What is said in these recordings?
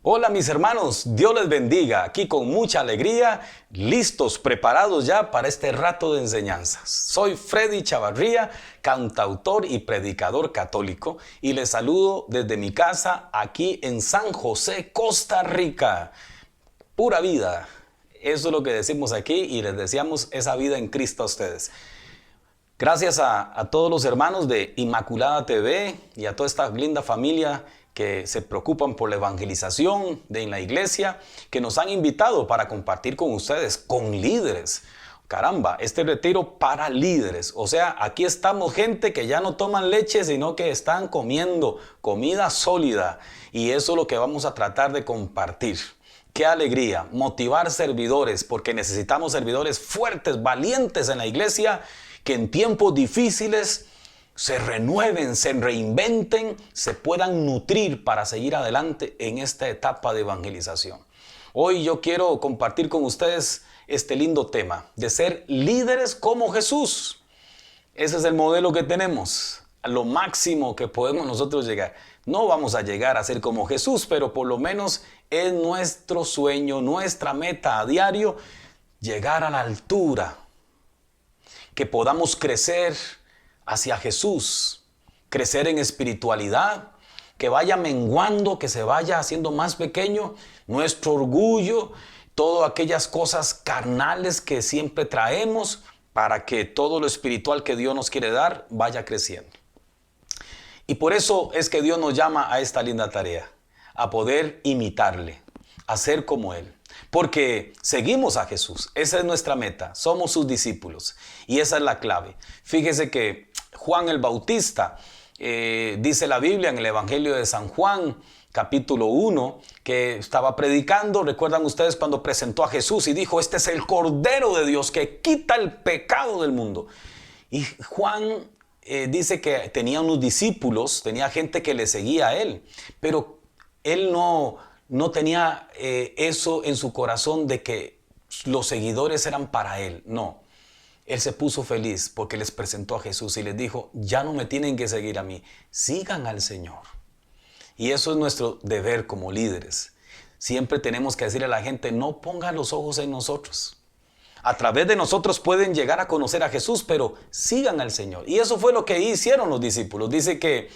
Hola mis hermanos, Dios les bendiga, aquí con mucha alegría, listos, preparados ya para este rato de enseñanzas. Soy Freddy Chavarría, cantautor y predicador católico, y les saludo desde mi casa aquí en San José, Costa Rica. Pura vida, eso es lo que decimos aquí y les deseamos esa vida en Cristo a ustedes. Gracias a todos los hermanos de Inmaculada TV y a toda esta linda familia que se preocupan por la evangelización de la iglesia, que nos han invitado para compartir con ustedes, con líderes. Caramba, este retiro para líderes. O sea, aquí estamos gente que ya no toman leche, sino que están comiendo comida sólida. Y eso es lo que vamos a tratar de compartir. ¡Qué alegría! Motivar servidores, porque necesitamos servidores fuertes, valientes en la iglesia, que en tiempos difíciles se renueven, se reinventen, se puedan nutrir para seguir adelante en esta etapa de evangelización. Hoy yo quiero compartir con ustedes este lindo tema de ser líderes como Jesús. Ese es el modelo que tenemos, a lo máximo que podemos nosotros llegar. No vamos a llegar a ser como Jesús, pero por lo menos es nuestro sueño, nuestra meta a diario, llegar a la altura, que podamos crecer hacia Jesús, crecer en espiritualidad, que vaya menguando, que se vaya haciendo más pequeño nuestro orgullo, todas aquellas cosas carnales que siempre traemos, para que todo lo espiritual que Dios nos quiere dar vaya creciendo. Y por eso es que Dios nos llama a esta linda tarea, a poder imitarle, a ser como Él. Porque seguimos a Jesús, esa es nuestra meta, somos sus discípulos y esa es la clave. Fíjese que Juan el Bautista, dice la Biblia en el Evangelio de San Juan, capítulo 1, que estaba predicando, recuerdan ustedes cuando presentó a Jesús y dijo, este es el Cordero de Dios que quita el pecado del mundo. Y Juan dice que tenía unos discípulos, tenía gente que le seguía a él, pero él no tenía eso en su corazón de que los seguidores eran para él, no. Él se puso feliz porque les presentó a Jesús y les dijo, ya no me tienen que seguir a mí, sigan al Señor. Y eso es nuestro deber como líderes. Siempre tenemos que decirle a la gente, no pongan los ojos en nosotros. A través de nosotros pueden llegar a conocer a Jesús, pero sigan al Señor. Y eso fue lo que hicieron los discípulos. Dice que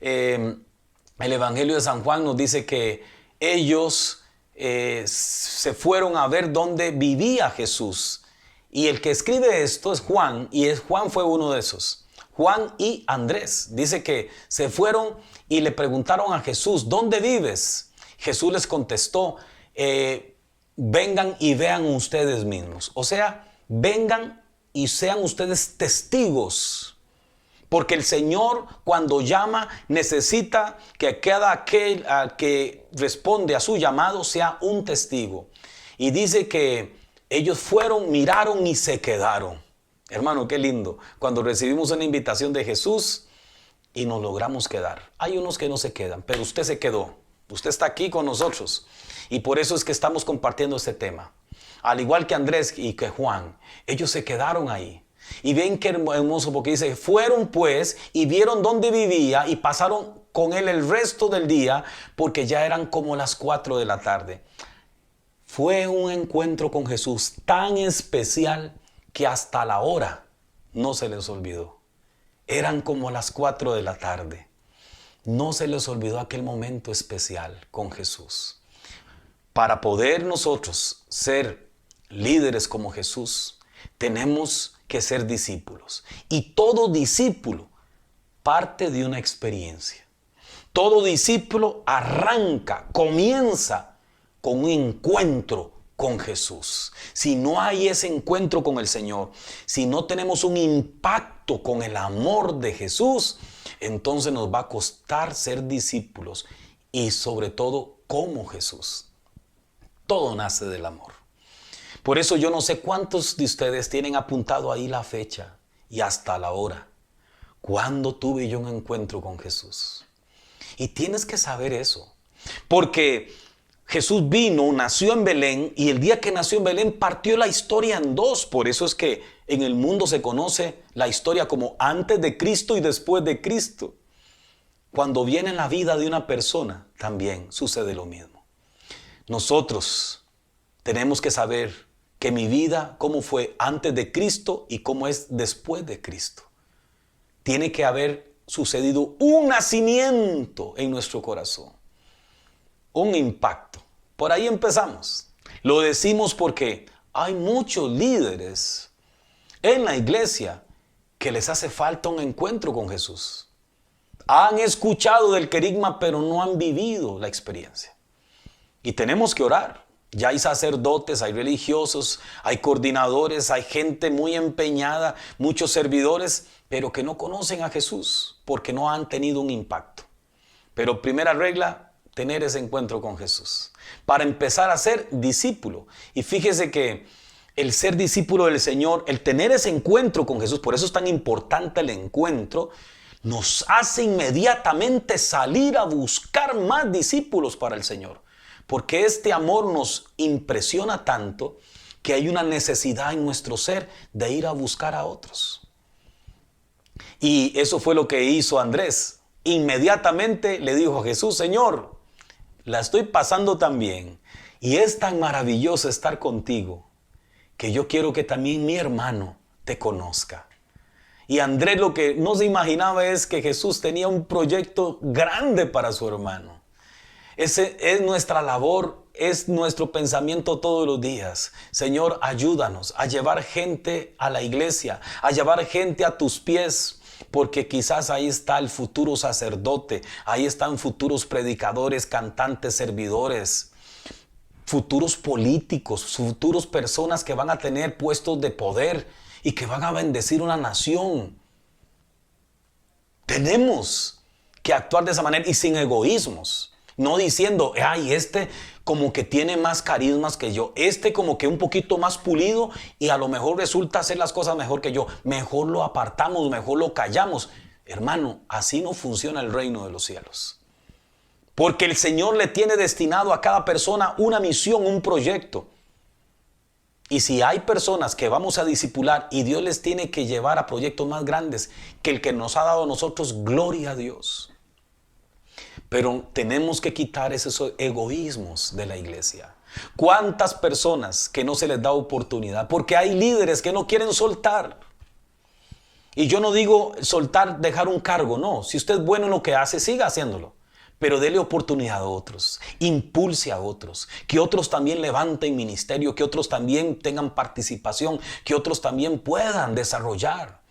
el Evangelio de San Juan nos dice que ellos se fueron a ver dónde vivía Jesús. Y el que escribe esto es Juan, y Juan fue uno de esos. Juan y Andrés. Dice que se fueron y le preguntaron a Jesús, ¿dónde vives? Jesús les contestó, vengan y vean ustedes mismos. O sea, vengan y sean ustedes testigos. Porque el Señor cuando llama necesita que cada aquel que responde a su llamado sea un testigo. Y dice que ellos fueron, miraron y se quedaron. Hermano, qué lindo. Cuando recibimos una invitación de Jesús y nos logramos quedar. Hay unos que no se quedan, pero usted se quedó. Usted está aquí con nosotros. Y por eso es que estamos compartiendo este tema. Al igual que Andrés y que Juan, ellos se quedaron ahí. Y ven qué hermoso porque dice, fueron pues y vieron dónde vivía y pasaron con él el resto del día porque ya eran como las 4 de la tarde. Fue un encuentro con Jesús tan especial que hasta la hora no se les olvidó. Eran como las 4 de la tarde. No se les olvidó aquel momento especial con Jesús. Para poder nosotros ser líderes como Jesús, tenemos que ser discípulos. Y todo discípulo parte de una experiencia. Todo discípulo arranca, comienza con un encuentro con Jesús. Si no hay ese encuentro con el Señor, si no tenemos un impacto con el amor de Jesús, entonces nos va a costar ser discípulos y sobre todo como Jesús. Todo nace del amor. Por eso yo no sé cuántos de ustedes tienen apuntado ahí la fecha y hasta la hora. ¿Cuándo tuve yo un encuentro con Jesús? Y tienes que saber eso, porque Jesús vino, nació en Belén y el día que nació en Belén partió la historia en dos. Por eso es que en el mundo se conoce la historia como antes de Cristo y después de Cristo. Cuando viene la vida de una persona también sucede lo mismo. Nosotros tenemos que saber que mi vida, cómo fue antes de Cristo y cómo es después de Cristo. Tiene que haber sucedido un nacimiento en nuestro corazón, un impacto. Por ahí empezamos. Lo decimos porque hay muchos líderes en la iglesia que les hace falta un encuentro con Jesús. Han escuchado del querigma, pero no han vivido la experiencia. Y tenemos que orar. Ya hay sacerdotes, hay religiosos, hay coordinadores, hay gente muy empeñada, muchos servidores, pero que no conocen a Jesús porque no han tenido un impacto. Pero primera regla, tener ese encuentro con Jesús. Para empezar a ser discípulo. Y fíjese que el ser discípulo del Señor, el tener ese encuentro con Jesús, por eso es tan importante el encuentro, nos hace inmediatamente salir a buscar más discípulos para el Señor. Porque este amor nos impresiona tanto que hay una necesidad en nuestro ser de ir a buscar a otros. Y eso fue lo que hizo Andrés. Inmediatamente le dijo a Jesús: Señor, la estoy pasando tan bien y es tan maravilloso estar contigo que yo quiero que también mi hermano te conozca. Y Andrés lo que no se imaginaba es que Jesús tenía un proyecto grande para su hermano. Ese es nuestra labor, es nuestro pensamiento todos los días. Señor, ayúdanos a llevar gente a la iglesia, a llevar gente a tus pies, porque quizás ahí está el futuro sacerdote, ahí están futuros predicadores, cantantes, servidores, futuros políticos, futuros personas que van a tener puestos de poder y que van a bendecir una nación. Tenemos que actuar de esa manera y sin egoísmos. No diciendo, ay, este como que tiene más carismas que yo, este como que un poquito más pulido y a lo mejor resulta hacer las cosas mejor que yo. Mejor lo apartamos, mejor lo callamos. Hermano, así no funciona el reino de los cielos. Porque el Señor le tiene destinado a cada persona una misión, un proyecto. Y si hay personas que vamos a discipular y Dios les tiene que llevar a proyectos más grandes que el que nos ha dado a nosotros, gloria a Dios. Pero tenemos que quitar esos egoísmos de la iglesia. ¿Cuántas personas que no se les da oportunidad? Porque hay líderes que no quieren soltar. Y yo no digo soltar, dejar un cargo, no. Si usted es bueno en lo que hace, siga haciéndolo. Pero dele oportunidad a otros, impulse a otros, que otros también levanten ministerio, que otros también tengan participación, que otros también puedan desarrollar.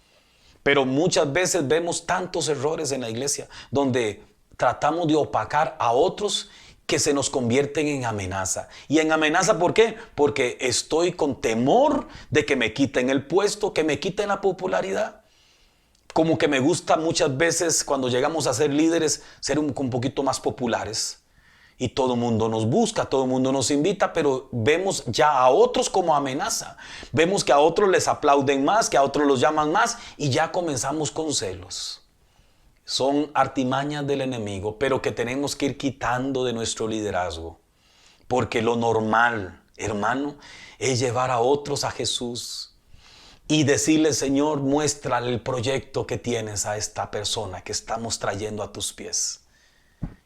Pero muchas veces vemos tantos errores en la iglesia donde tratamos de opacar a otros que se nos convierten en amenaza. ¿Y en amenaza por qué? Porque estoy con temor de que me quiten el puesto, que me quiten la popularidad. Como que me gusta muchas veces cuando llegamos a ser líderes ser un poquito más populares. Y todo el mundo nos busca, todo el mundo nos invita, pero vemos ya a otros como amenaza. Vemos que a otros les aplauden más, que a otros los llaman más y ya comenzamos con celos. Son artimañas del enemigo, pero que tenemos que ir quitando de nuestro liderazgo. Porque lo normal, hermano, es llevar a otros a Jesús y decirle: Señor, muéstrale el proyecto que tienes a esta persona que estamos trayendo a tus pies.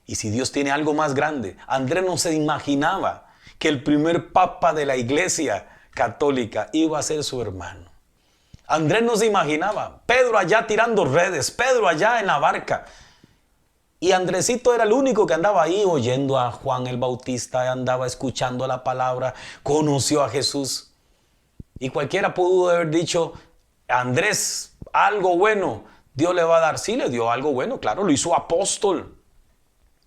Y si Dios tiene algo más grande, Andrés no se imaginaba que el primer papa de la iglesia católica iba a ser su hermano. Andrés no se imaginaba. Pedro allá tirando redes, Pedro allá en la barca. Y Andresito era el único que andaba ahí oyendo a Juan el Bautista, andaba escuchando la palabra, conoció a Jesús. Y cualquiera pudo haber dicho: Andrés, algo bueno Dios le va a dar. Sí, le dio algo bueno, claro, lo hizo apóstol.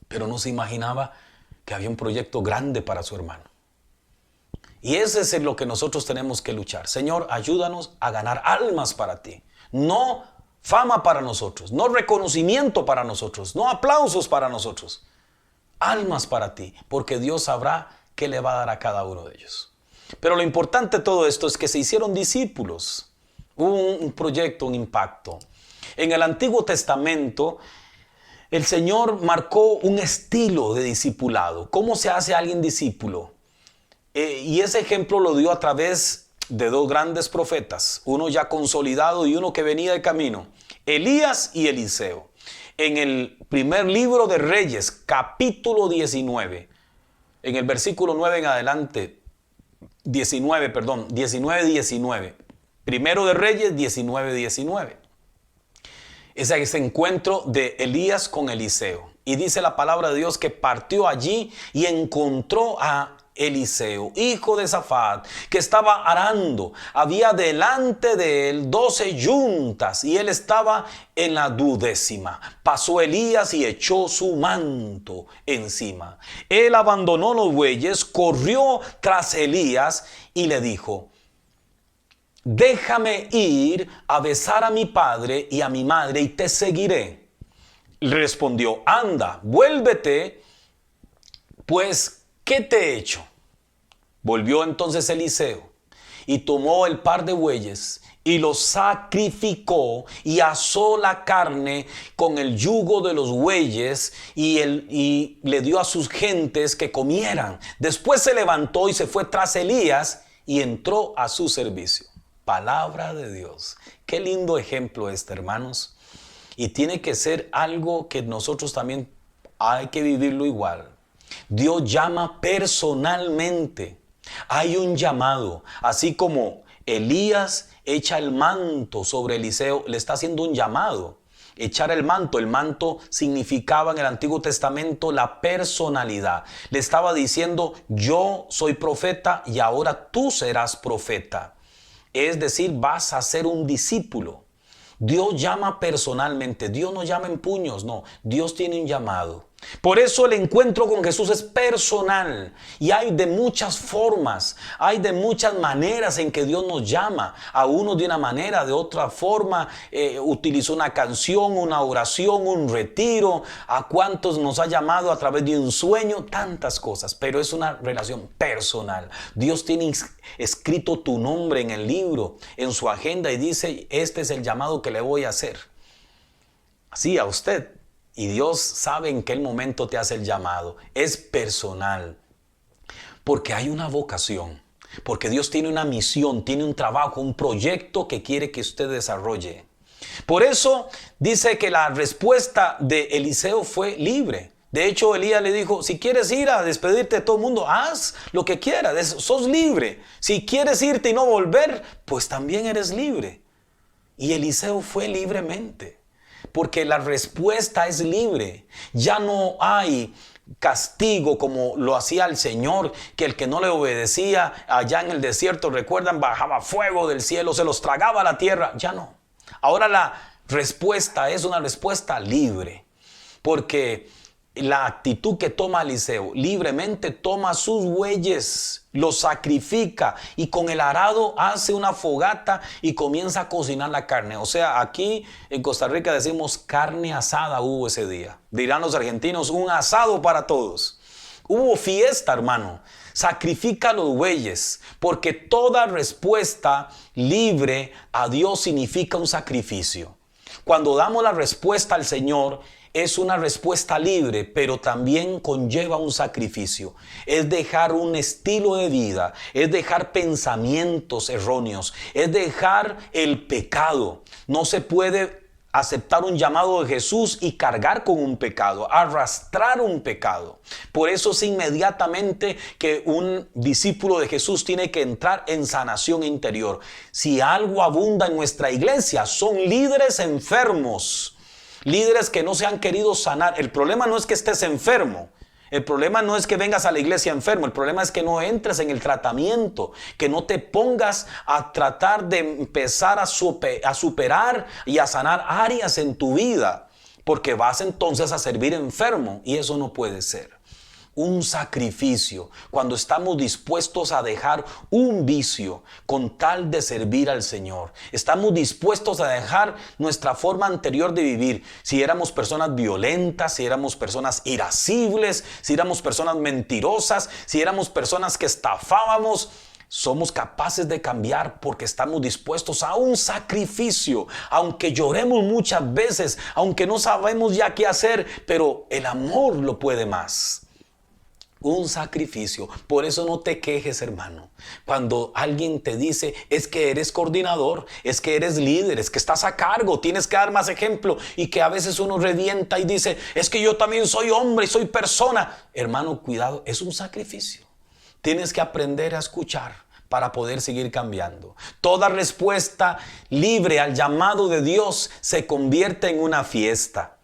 Pero no se imaginaba que había un proyecto grande para su hermano. Y ese es lo que nosotros tenemos que luchar. Señor, ayúdanos a ganar almas para ti. No fama para nosotros, no reconocimiento para nosotros, no aplausos para nosotros. Almas para ti, porque Dios sabrá qué le va a dar a cada uno de ellos. Pero lo importante de todo esto es que se hicieron discípulos. Hubo un proyecto, un impacto. En el Antiguo Testamento, el Señor marcó un estilo de discipulado. ¿Cómo se hace alguien discípulo? Y ese ejemplo lo dio a través de dos grandes profetas, uno ya consolidado y uno que venía de camino, Elías y Eliseo. En el primer libro de Reyes, capítulo 19, en el versículo 9 en adelante, 19. Primero de Reyes, 19. Es ese encuentro de Elías con Eliseo. Y dice la palabra de Dios que partió allí y encontró a Eliseo, hijo de Safat, que estaba arando. Había delante de él 12 yuntas y él estaba en la 12ª. Pasó Elías y echó su manto encima. Él abandonó los bueyes, corrió tras Elías y le dijo: déjame ir a besar a mi padre y a mi madre y te seguiré. Respondió: anda, vuélvete, pues, ¿qué te he hecho? Volvió entonces Eliseo y tomó el par de bueyes y los sacrificó y asó la carne con el yugo de los bueyes y le dio a sus gentes que comieran. Después se levantó y se fue tras Elías y entró a su servicio. Palabra de Dios. Qué lindo ejemplo este, hermanos. Y tiene que ser algo que nosotros también hay que vivirlo igual. Dios llama personalmente. Hay un llamado. Así como Elías echa el manto sobre Eliseo, le está haciendo un llamado. Echar el manto significaba en el Antiguo Testamento la personalidad. Le estaba diciendo: yo soy profeta y ahora tú serás profeta. Es decir, vas a ser un discípulo. Dios llama personalmente. Dios no llama en puños, no. Dios tiene un llamado. Por eso el encuentro con Jesús es personal. Y hay de muchas formas, hay de muchas maneras en que Dios nos llama. A unos de una manera, de otra forma. Utilizó una canción, una oración, un retiro. A cuántos nos ha llamado a través de un sueño, tantas cosas. Pero es una relación personal. Dios tiene escrito tu nombre en el libro, en su agenda, y dice: este es el llamado que le voy a hacer. Así a usted. Y Dios sabe en qué momento te hace el llamado. Es personal. Porque hay una vocación. Porque Dios tiene una misión, tiene un trabajo, un proyecto que quiere que usted desarrolle. Por eso dice que la respuesta de Eliseo fue libre. De hecho, Elías le dijo: si quieres ir a despedirte de todo el mundo, haz lo que quieras, sos libre. Si quieres irte y no volver, pues también eres libre. Y Eliseo fue libremente. Porque la respuesta es libre. Ya no hay castigo como lo hacía el Señor, que el que no le obedecía allá en el desierto, recuerdan, bajaba fuego del cielo, se los tragaba la tierra. Ya no. Ahora la respuesta es una respuesta libre. Porque la actitud que toma Eliseo, libremente toma sus bueyes, los sacrifica y con el arado hace una fogata y comienza a cocinar la carne. O sea, aquí en Costa Rica decimos carne asada hubo ese día. Dirán los argentinos, un asado para todos. Hubo fiesta, hermano. Sacrifica los bueyes, porque toda respuesta libre a Dios significa un sacrificio. Cuando damos la respuesta al Señor, es una respuesta libre, pero también conlleva un sacrificio. Es dejar un estilo de vida, es dejar pensamientos erróneos, es dejar el pecado. No se puede aceptar un llamado de Jesús y cargar con un pecado, arrastrar un pecado. Por eso es inmediatamente que un discípulo de Jesús tiene que entrar en sanación interior. Si algo abunda en nuestra iglesia, son líderes enfermos. Líderes que no se han querido sanar. El problema no es que estés enfermo. El problema no es que vengas a la iglesia enfermo. El problema es que no entres en el tratamiento. Que no te pongas a tratar de empezar a superar y a sanar áreas en tu vida. Porque vas entonces a servir enfermo. Y eso no puede ser. Un sacrificio, cuando estamos dispuestos a dejar un vicio con tal de servir al Señor. Estamos dispuestos a dejar nuestra forma anterior de vivir. Si éramos personas violentas, si éramos personas irascibles, si éramos personas mentirosas, si éramos personas que estafábamos, somos capaces de cambiar porque estamos dispuestos a un sacrificio. Aunque lloremos muchas veces, aunque no sabemos ya qué hacer, pero el amor lo puede más. Un sacrificio. Por eso no te quejes, hermano. Cuando alguien te dice, es que eres coordinador, es que eres líder, es que estás a cargo, tienes que dar más ejemplo, y que a veces uno revienta y dice, es que yo también soy hombre y soy persona. Hermano, cuidado, es un sacrificio. Tienes que aprender a escuchar para poder seguir cambiando. Toda respuesta libre al llamado de Dios se convierte en una fiesta.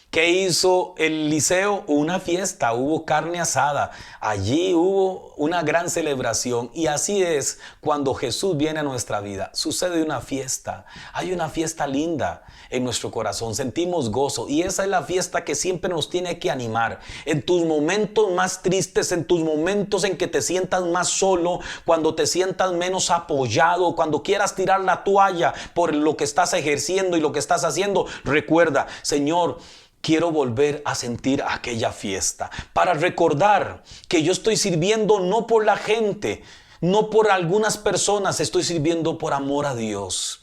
¿Qué hizo Eliseo? Una fiesta, hubo carne asada, allí hubo una gran celebración, y así es cuando Jesús viene a nuestra vida. Sucede una fiesta, hay una fiesta linda en nuestro corazón, sentimos gozo, y esa es la fiesta que siempre nos tiene que animar. En tus momentos más tristes, en tus momentos en que te sientas más solo, cuando te sientas menos apoyado, cuando quieras tirar la toalla por lo que estás ejerciendo y lo que estás haciendo, recuerda, Señor, quiero volver a sentir aquella fiesta, para recordar que yo estoy sirviendo no por la gente, no por algunas personas, estoy sirviendo por amor a Dios.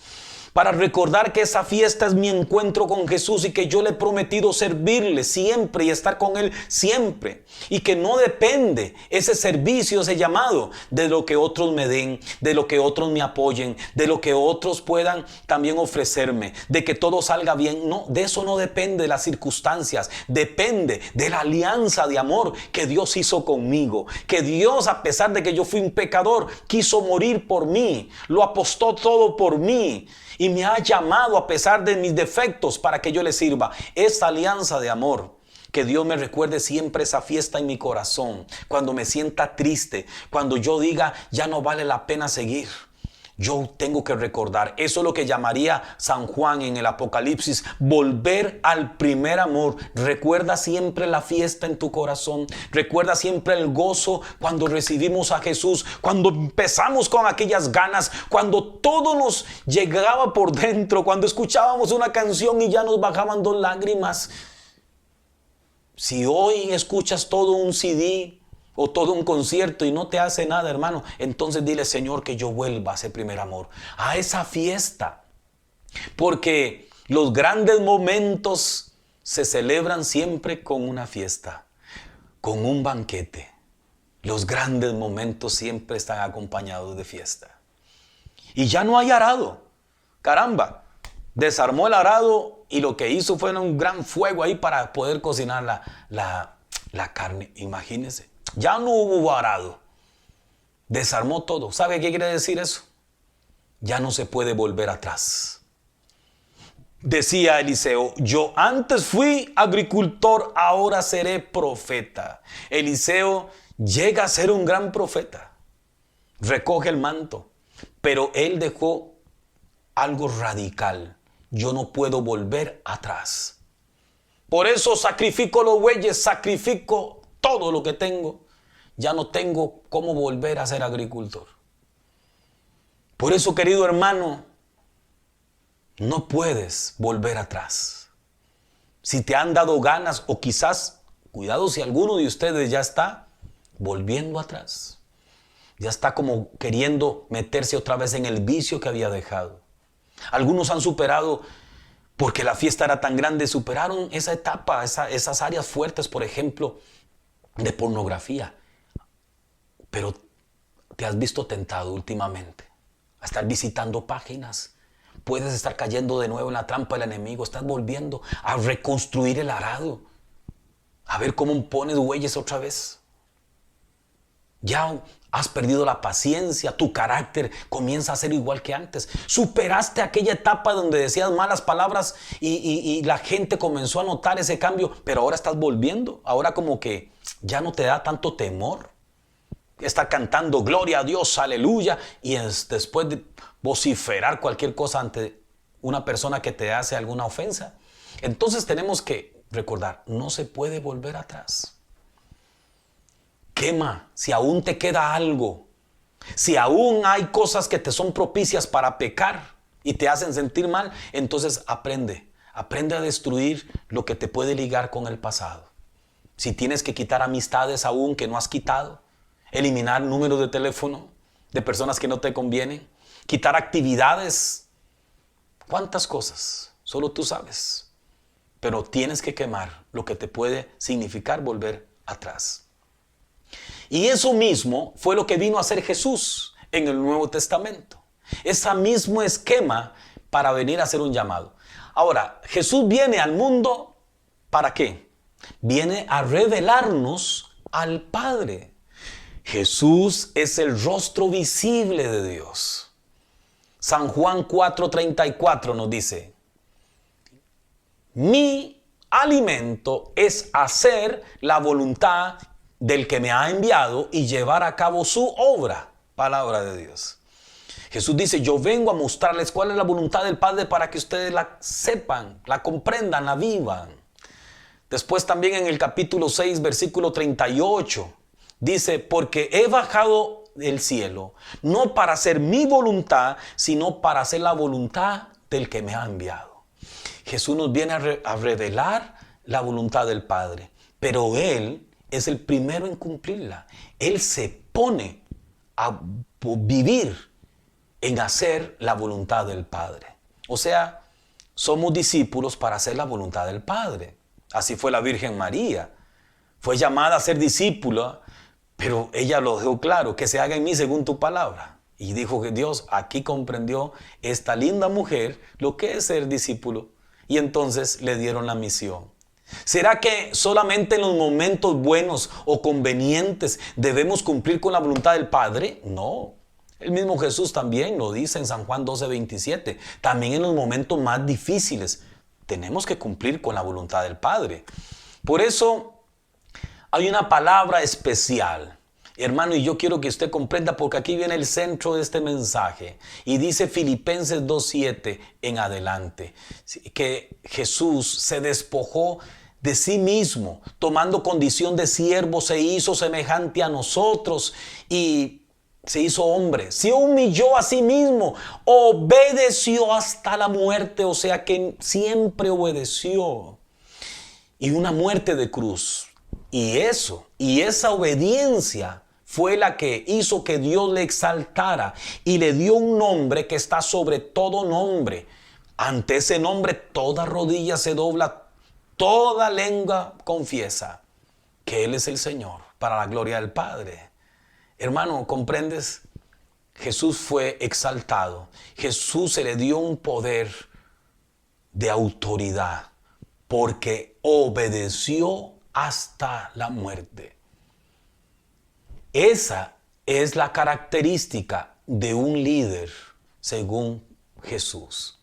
Para recordar que esa fiesta es mi encuentro con Jesús y que yo le he prometido servirle siempre y estar con Él siempre. Y que no depende ese servicio, ese llamado, de lo que otros me den, de lo que otros me apoyen, de lo que otros puedan también ofrecerme, de que todo salga bien. No, de eso no depende de las circunstancias. Depende de la alianza de amor que Dios hizo conmigo. Que Dios, a pesar de que yo fui un pecador, quiso morir por mí. Lo apostó todo por mí. Y me ha llamado a pesar de mis defectos para que yo le sirva. Esa alianza de amor, que Dios me recuerde siempre esa fiesta en mi corazón. Cuando me sienta triste, cuando yo diga ya no vale la pena seguir. Yo tengo que recordar, eso es lo que llamaría San Juan en el Apocalipsis, volver al primer amor. Recuerda siempre la fiesta en tu corazón, recuerda siempre el gozo cuando recibimos a Jesús, cuando empezamos con aquellas ganas, cuando todo nos llegaba por dentro, cuando escuchábamos una canción y ya nos bajaban 2 lágrimas. Si hoy escuchas todo un CD o todo un concierto y no te hace nada, hermano, entonces dile, Señor, que yo vuelva a ese primer amor, a esa fiesta. Porque los grandes momentos se celebran siempre con una fiesta, con un banquete. Los grandes momentos siempre están acompañados de fiesta. Y ya no hay arado. Caramba, desarmó el arado y lo que hizo fue un gran fuego ahí para poder cocinar la carne. Imagínense. Ya no hubo arado. Desarmó todo. ¿Sabe qué quiere decir eso? Ya no se puede volver atrás. Decía Eliseo, yo antes fui agricultor, ahora seré profeta. Eliseo llega a ser un gran profeta. Recoge el manto. Pero él dejó algo radical. Yo no puedo volver atrás. Por eso sacrifico los bueyes, sacrifico todo lo que tengo. Ya no tengo cómo volver a ser agricultor. Por eso, querido hermano, no puedes volver atrás. Si te han dado ganas, o quizás, cuidado si alguno de ustedes ya está volviendo atrás. Ya está como queriendo meterse otra vez en el vicio que había dejado. Algunos han superado, porque la fiesta era tan grande, superaron esa etapa, esas áreas fuertes, por ejemplo, de pornografía. Pero te has visto tentado últimamente a estar visitando páginas. Puedes estar cayendo de nuevo en la trampa del enemigo. Estás volviendo a reconstruir el arado. A ver cómo pones bueyes otra vez. Ya has perdido la paciencia. Tu carácter comienza a ser igual que antes. Superaste aquella etapa donde decías malas palabras y la gente comenzó a notar ese cambio. Pero ahora estás volviendo. Ahora como que ya no te da tanto temor. Está cantando gloria a Dios, aleluya, y después de vociferar cualquier cosa ante una persona que te hace alguna ofensa. Entonces tenemos que recordar, no se puede volver atrás. Quema si aún te queda algo, si aún hay cosas que te son propicias para pecar y te hacen sentir mal, entonces aprende a destruir lo que te puede ligar con el pasado. Si tienes que quitar amistades aún que no has quitado, eliminar números de teléfono de personas que no te convienen, quitar actividades, cuántas cosas, solo tú sabes. Pero tienes que quemar lo que te puede significar volver atrás. Y eso mismo fue lo que vino a hacer Jesús en el Nuevo Testamento. Ese mismo esquema para venir a hacer un llamado. Ahora, Jesús viene al mundo, ¿para qué? Viene a revelarnos al Padre. Jesús es el rostro visible de Dios. San Juan 4:34 nos dice: mi alimento es hacer la voluntad del que me ha enviado y llevar a cabo su obra. Palabra de Dios. Jesús dice: yo vengo a mostrarles cuál es la voluntad del Padre para que ustedes la sepan, la comprendan, la vivan. Después también en el capítulo 6, versículo 38, dice: porque he bajado del cielo, no para hacer mi voluntad, sino para hacer la voluntad del que me ha enviado. Jesús nos viene a revelar la voluntad del Padre, pero Él es el primero en cumplirla. Él se pone a vivir en hacer la voluntad del Padre. O sea, somos discípulos para hacer la voluntad del Padre. Así fue la Virgen María. Fue llamada a ser discípula, pero ella lo dejó claro: que se haga en mí según tu palabra. Y dijo que Dios aquí comprendió esta linda mujer lo que es ser discípulo. Y entonces le dieron la misión. ¿Será que solamente en los momentos buenos o convenientes debemos cumplir con la voluntad del Padre? No. El mismo Jesús también lo dice en San Juan 12:27. También en los momentos más difíciles tenemos que cumplir con la voluntad del Padre. Por eso hay una palabra especial, hermano, y yo quiero que usted comprenda, porque aquí viene el centro de este mensaje. Y dice Filipenses 2:7 en adelante, que Jesús se despojó de sí mismo, tomando condición de siervo, se hizo semejante a nosotros y se hizo hombre, se humilló a sí mismo, obedeció hasta la muerte, o sea que siempre obedeció. Y una muerte de cruz. Y esa obediencia fue la que hizo que Dios le exaltara y le dio un nombre que está sobre todo nombre. Ante ese nombre toda rodilla se dobla, toda lengua confiesa que Él es el Señor, para la gloria del Padre. Hermano, ¿comprendes? Jesús fue exaltado. Jesús se le dio un poder de autoridad porque obedeció hasta la muerte. Esa es la característica de un líder según Jesús.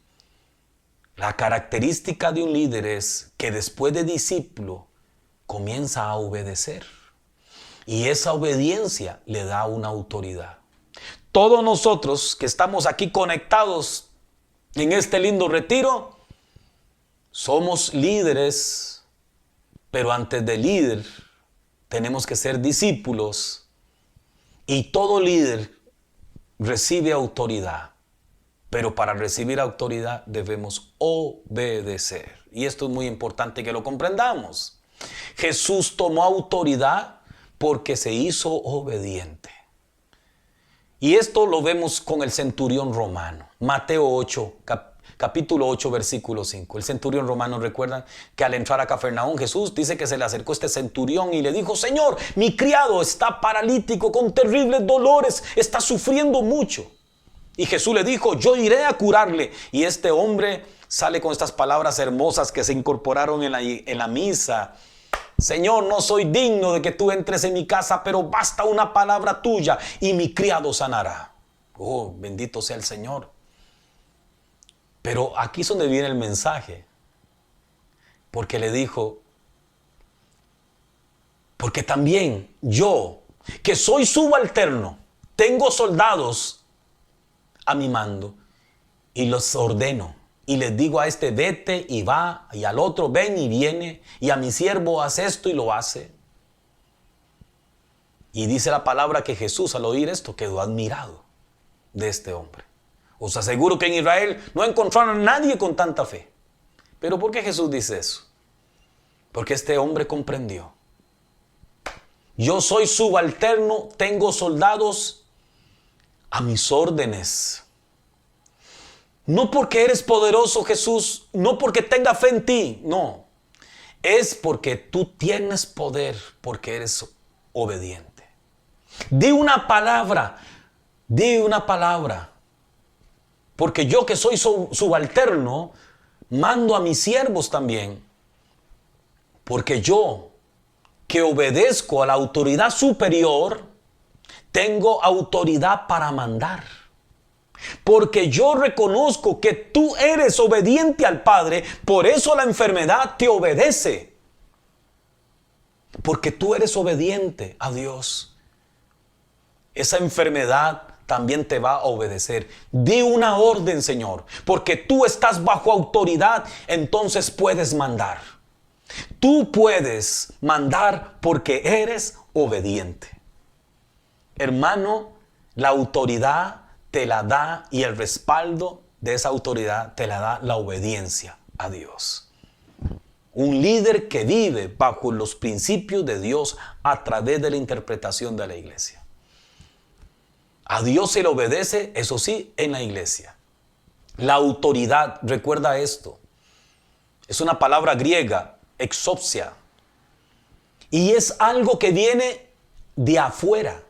La característica de un líder es que después de discípulo comienza a obedecer. Y esa obediencia le da una autoridad. Todos nosotros que estamos aquí conectados en este lindo retiro, somos líderes, pero antes de líder tenemos que ser discípulos. Y todo líder recibe autoridad, pero para recibir autoridad debemos obedecer. Y esto es muy importante que lo comprendamos. Jesús tomó autoridad porque se hizo obediente. Y esto lo vemos con el centurión romano. Mateo 8, capítulo 8, versículo 5. El centurión romano, recuerdan que al entrar a Cafarnaúm, Jesús dice que se le acercó este centurión y le dijo: Señor, mi criado está paralítico con terribles dolores, está sufriendo mucho. Y Jesús le dijo: yo iré a curarle. Y este hombre sale con estas palabras hermosas que se incorporaron en la misa: Señor, no soy digno de que tú entres en mi casa, pero basta una palabra tuya y mi criado sanará. Oh, bendito sea el Señor. Pero aquí es donde viene el mensaje. Porque le dijo: porque también yo, que soy subalterno, tengo soldados a mi mando y los ordeno. Y les digo a este: vete y va, y al otro: ven y viene, y a mi siervo: haz esto, y lo hace. Y dice la palabra que Jesús, al oír esto, quedó admirado de este hombre. Os aseguro que en Israel no encontraron a nadie con tanta fe. ¿Pero por qué Jesús dice eso? Porque este hombre comprendió: yo soy subalterno, tengo soldados a mis órdenes. No porque eres poderoso, Jesús, no porque tenga fe en ti, no. Es porque tú tienes poder, porque eres obediente. Di una palabra, di una palabra. Porque yo que soy subalterno, mando a mis siervos también. Porque yo, que obedezco a la autoridad superior, tengo autoridad para mandar. Porque yo reconozco que tú eres obediente al Padre, por eso la enfermedad te obedece. Porque tú eres obediente a Dios. Esa enfermedad también te va a obedecer. Di una orden, Señor, porque tú estás bajo autoridad, entonces puedes mandar. Tú puedes mandar porque eres obediente. Hermano, la autoridad te la da y el respaldo de esa autoridad te la da la obediencia a Dios. Un líder que vive bajo los principios de Dios a través de la interpretación de la iglesia. A Dios se le obedece, eso sí, en la iglesia. La autoridad, recuerda esto, es una palabra griega, exousia, y es algo que viene de afuera.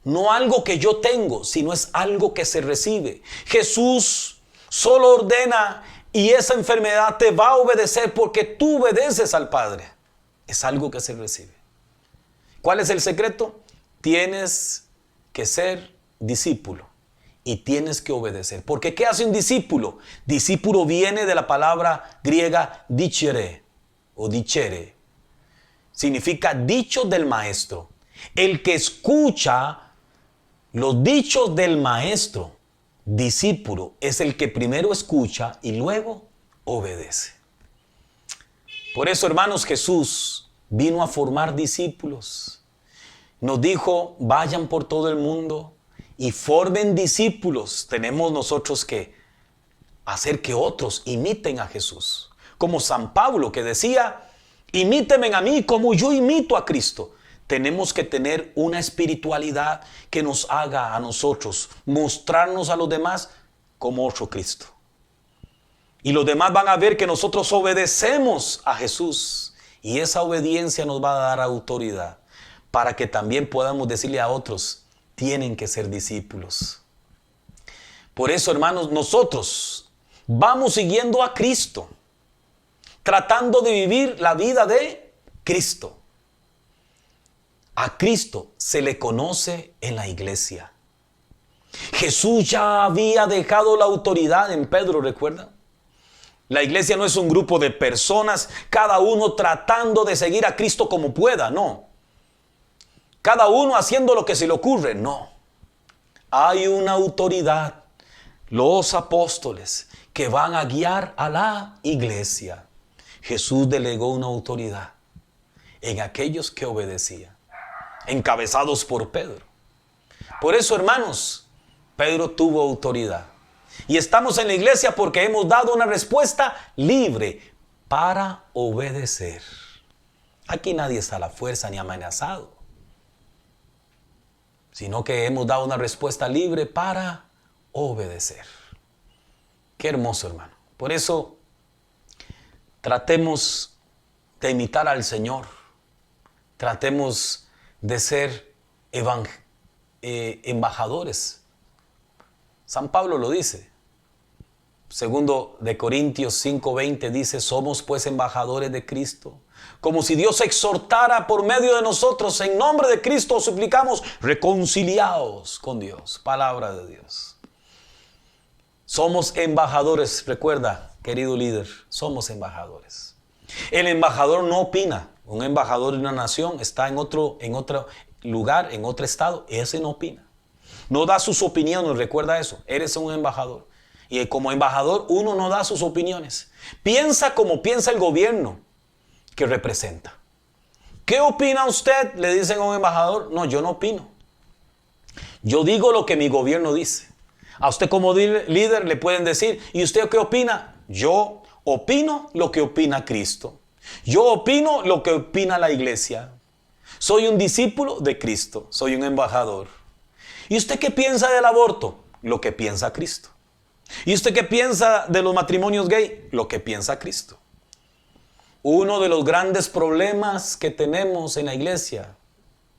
No algo que yo tengo, sino es algo que se recibe. Jesús solo ordena y esa enfermedad te va a obedecer porque tú obedeces al Padre. Es algo que se recibe. ¿Cuál es el secreto? Tienes que ser discípulo y tienes que obedecer. Porque ¿qué hace un discípulo? Discípulo viene de la palabra griega dicere o dicere. Significa dicho del maestro. El que escucha los dichos del maestro, discípulo, es el que primero escucha y luego obedece. Por eso, hermanos, Jesús vino a formar discípulos. Nos dijo, vayan por todo el mundo y formen discípulos. Tenemos nosotros que hacer que otros imiten a Jesús. Como San Pablo que decía, imítenme a mí como yo imito a Cristo. Tenemos que tener una espiritualidad que nos haga a nosotros mostrarnos a los demás como otro Cristo. Y los demás van a ver que nosotros obedecemos a Jesús. Y esa obediencia nos va a dar autoridad para que también podamos decirle a otros, tienen que ser discípulos. Por eso, hermanos, nosotros vamos siguiendo a Cristo, tratando de vivir la vida de Cristo. A Cristo se le conoce en la iglesia. Jesús ya había dejado la autoridad en Pedro, ¿recuerdan? La iglesia no es un grupo de personas, cada uno tratando de seguir a Cristo como pueda, no. Cada uno haciendo lo que se le ocurre, no. Hay una autoridad, los apóstoles, que van a guiar a la iglesia. Jesús delegó una autoridad en aquellos que obedecían, encabezados por Pedro. Por eso, hermanos, Pedro tuvo autoridad. Y estamos en la iglesia porque hemos dado una respuesta libre para obedecer. Aquí nadie está a la fuerza ni amenazado, sino que hemos dado una respuesta libre para obedecer. Qué hermoso, hermano. Por eso, tratemos de imitar al Señor. Tratemos de ser embajadores. San Pablo lo dice. Segundo de Corintios 5:20 dice, somos pues embajadores de Cristo. Como si Dios exhortara por medio de nosotros, en nombre de Cristo os suplicamos, reconciliaos con Dios. Palabra de Dios. Somos embajadores, recuerda, querido líder, somos embajadores. El embajador no opina. Un embajador de una nación está en otro lugar, en otro estado, ese no opina. No da sus opiniones, recuerda eso. Eres un embajador. Y como embajador uno no da sus opiniones. Piensa como piensa el gobierno que representa. ¿Qué opina usted? Le dicen a un embajador. No, yo no opino. Yo digo lo que mi gobierno dice. A usted como líder le pueden decir, ¿y usted qué opina? Yo opino lo que opina Cristo. Yo opino lo que opina la iglesia. Soy un discípulo de Cristo. Soy un embajador. ¿Y usted qué piensa del aborto? Lo que piensa Cristo. ¿Y usted qué piensa de los matrimonios gay? Lo que piensa Cristo. Uno de los grandes problemas que tenemos en la iglesia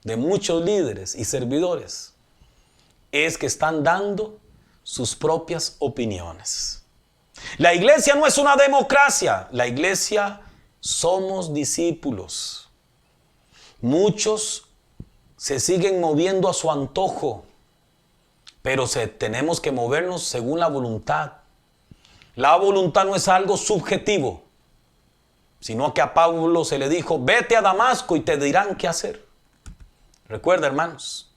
de muchos líderes y servidores es que están dando sus propias opiniones. La iglesia no es una democracia. La iglesia somos discípulos. Muchos se siguen moviendo a su antojo, pero tenemos que movernos según la voluntad. La voluntad no es algo subjetivo, sino que a Pablo se le dijo, vete a Damasco y te dirán qué hacer. Recuerda, hermanos,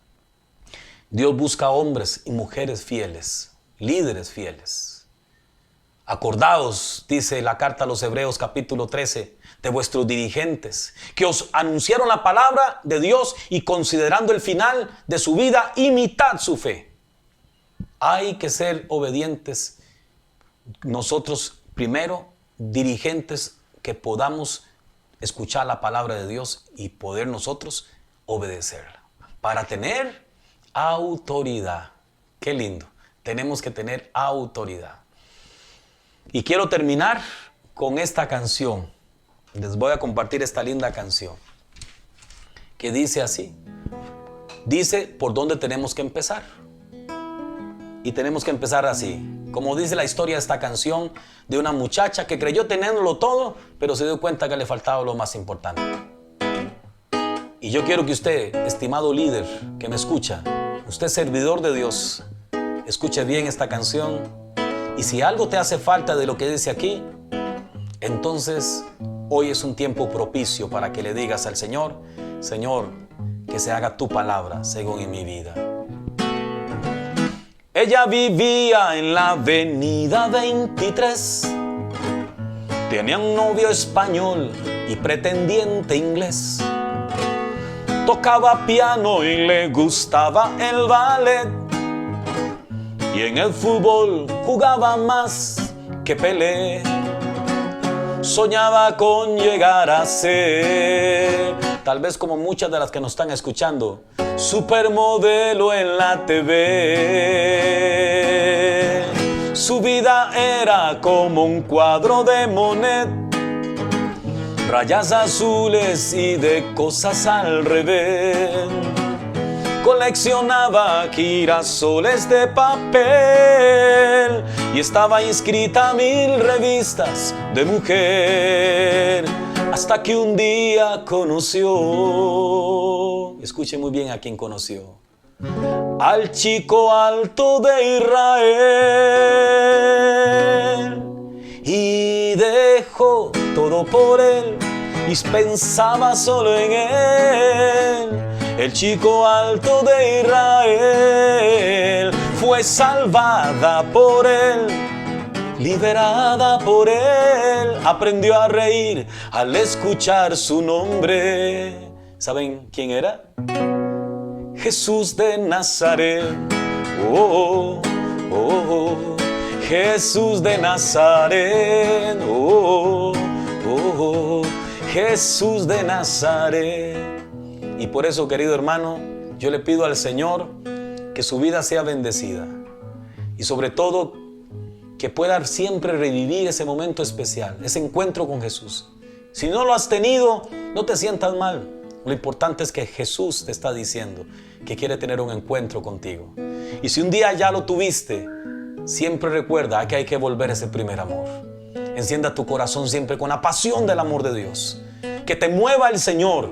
Dios busca hombres y mujeres fieles, líderes fieles. Acordaos, dice la carta a los Hebreos capítulo 13, de vuestros dirigentes, que os anunciaron la palabra de Dios y considerando el final de su vida, imitad su fe. Hay que ser obedientes nosotros primero, dirigentes que podamos escuchar la palabra de Dios y poder nosotros obedecerla. Para tener autoridad. Qué lindo. Tenemos que tener autoridad. Y quiero terminar con esta canción. Les voy a compartir esta linda canción que dice así. Dice por dónde tenemos que empezar. Y tenemos que empezar así. Como dice la historia de esta canción de una muchacha que creyó tenerlo todo, pero se dio cuenta que le faltaba lo más importante. Y yo quiero que usted, estimado líder que me escucha, usted servidor de Dios, escuche bien esta canción. Y si algo te hace falta de lo que dice aquí, entonces hoy es un tiempo propicio para que le digas al Señor, Señor, que se haga tu palabra según en mi vida. Ella vivía en la avenida 23. Tenía un novio español y pretendiente inglés. Tocaba piano y le gustaba el ballet. Y en el fútbol jugaba más que Pelé. Soñaba con llegar a ser, tal vez como muchas de las que nos están escuchando, supermodelo en la TV. Su vida era como un cuadro de Monet, rayas azules y de cosas al revés. Coleccionaba girasoles de papel y estaba inscrita a 1000 revistas de mujer. Hasta que un día conoció, escuche muy bien a quién conoció, al chico alto de Israel. Y dejó todo por él y pensaba solo en él. El chico alto de Israel fue salvada por él, liberada por él, aprendió a reír al escuchar su nombre. ¿Saben quién era? Jesús de Nazaret. Oh, oh, oh. Jesús de Nazaret. Oh, oh, oh. Jesús de Nazaret. Y por eso, querido hermano, yo le pido al Señor que su vida sea bendecida. Y sobre todo, que pueda siempre revivir ese momento especial, ese encuentro con Jesús. Si no lo has tenido, no te sientas mal. Lo importante es que Jesús te está diciendo que quiere tener un encuentro contigo. Y si un día ya lo tuviste, siempre recuerda que hay que volver a ese primer amor. Encienda tu corazón siempre con la pasión del amor de Dios. Que te mueva el Señor,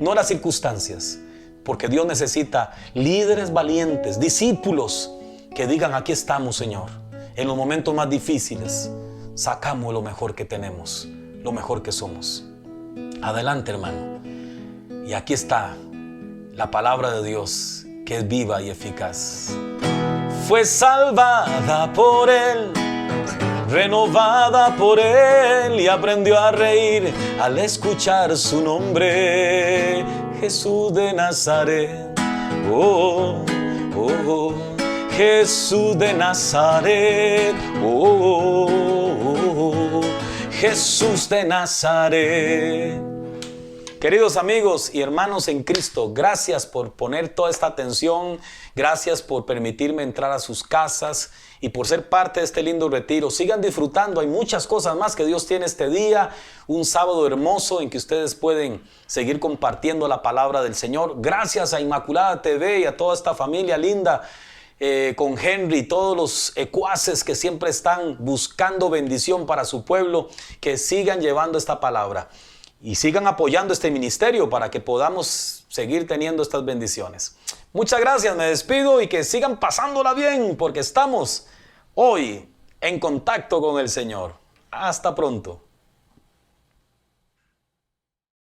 no las circunstancias. Porque Dios necesita líderes valientes, discípulos que digan, aquí estamos, Señor. En los momentos más difíciles, sacamos lo mejor que tenemos, lo mejor que somos. Adelante, hermano. Y aquí está la palabra de Dios, que es viva y eficaz. Fue salvada por Él, renovada por Él, y aprendió a reír al escuchar su nombre. Jesús de Nazaret. Oh, oh, oh. Jesús de Nazaret. Oh, oh, oh. Jesús de Nazaret. Queridos amigos y hermanos en Cristo, gracias por poner toda esta atención, gracias por permitirme entrar a sus casas y por ser parte de este lindo retiro. Sigan disfrutando, hay muchas cosas más que Dios tiene este día, un sábado hermoso en que ustedes pueden seguir compartiendo la palabra del Señor. Gracias a Inmaculada TV y a toda esta familia linda, con Henry, todos los ecuaces que siempre están buscando bendición para su pueblo, que sigan llevando esta palabra. Y sigan apoyando este ministerio para que podamos seguir teniendo estas bendiciones. Muchas gracias, me despido y que sigan pasándola bien porque estamos hoy en contacto con el Señor. Hasta pronto.